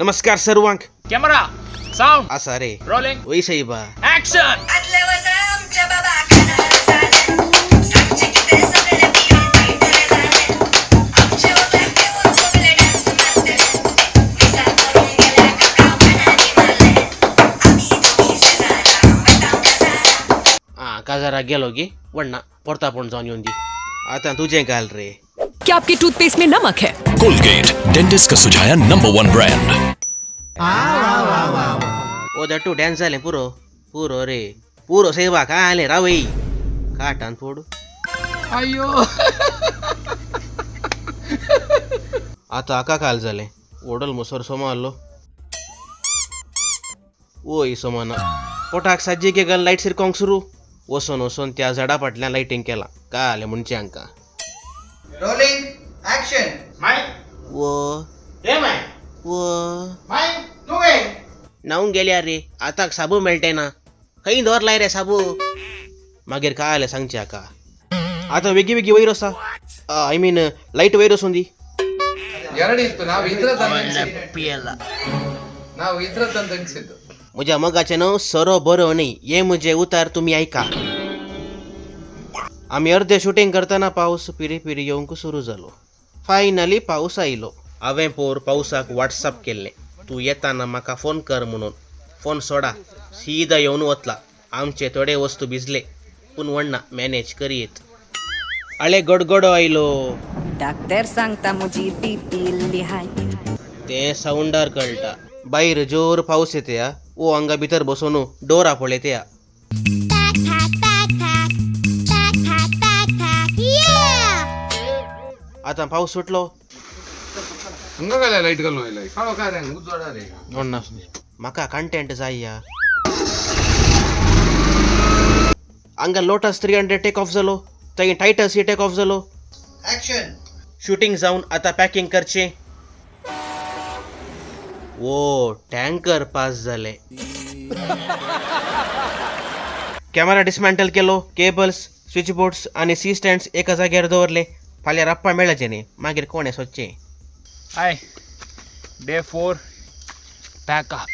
नमस्कार सर्वांक. Camera sound असा रे rolling वही सही बा. ऍक्शन. का जरा गेलो की वडना पोरता पण जाऊन येऊन दी. आता तुझे घाल रे. क्या आपके टूथपेस्ट में नमक है? कोलगेट डेंटिस्ट का सुझाया नंबर 1 ब्रांड. ओ दट्टू डॅन्स झाले पुरो पुरो रे पुरो सही बा. काय आले रावई काटान फोडू. अयो आता आका काल झाले ओडल मुसर सोमालो ओई सोमाना पोटाक सज्जे के गल लाईट सिरकोंग सुरू वसून वसून त्या झाडा फाटल्या लाईटिंग केला. काय आले म्हणचे अंका रोलिंग ऍक्शन. वो नावून गेल्या रे. आता साबू मेळटे ना खंय दवरलाय रे साबू. मागीर काय आले सांगचे आका. आता वेगी वेगी वयर आसा. आय मीन लाईट वयर वसून ನಾವು ಇದ್ರದ್ದು ಅನ್ಸಿದ್ದು. म्हज्या मगाचे नाव सरो बरो न्ही हे म्हजे उतार तुम्ही ऐका. आम्ही अर्धे शूटिंग करताना पाऊस पिरी पिरी येवंक सुरू जालो. फायनली पाऊस आयलो. हांवें पोर पावसाक व्हॉट्सअप केल्लें तूं येताना म्हाका फोन कर म्हणून. फोन सोडा सीदा येवन वतला. आमचे थोडे वस्तू भिजले पूण वडना मॅनेज करीत. आळे गडगडो आयलो. डॉक्टर सांगता मुजी बीपी हाय. ते साऊंडार कळटा. भायर जोर पाऊस येते हा. ओ हांगा भितर बसून डोरा पळयते हा. आता पाऊस सुटलो. ಲೈಟ್ ಗಲ್ ಹೋಯ್ಲ ಕಾಳೋ ಕಾರೆ ಉಜ್ಜೋಡ रे. ನೋಡ್ನ म्हाका कंटेंट जाय या. हांगा लोटस 300 टेक ऑफ जालो. थंय टायटस टेक ऑफ जालो. ऍक्शन. शूटिंग जावन आता पॅकिंग करचे. ओ टँकर पास झाले. कॅमेरा डिस्मॅन्टल केलो. केबल्स स्विच बोर्ड्स आणि सी स्टँड्स एका जाग्यार दवरले. फाल्यां राप्पा मेळचे न्ही मागीर कोणे सोदचे. हाय डे 4 पॅकअप.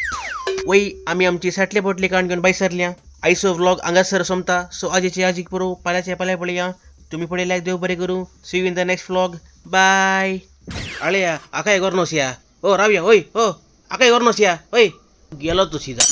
वय आमी आमची साटले पोटली काण घेवन बायसरल्या. आयसो व्लॉग हांगासर सोमता. सो आजीचे आजीक पुरो पाल्याचे पाल्या पळया. तुम्ही पळयल्याक लायक देव बरें करूं. See you in the next vlog. Bye. आळया आकाय करनोस या. ओ रावया ओय हो आकाय करनोस या. ओय गेलो तू सीधा.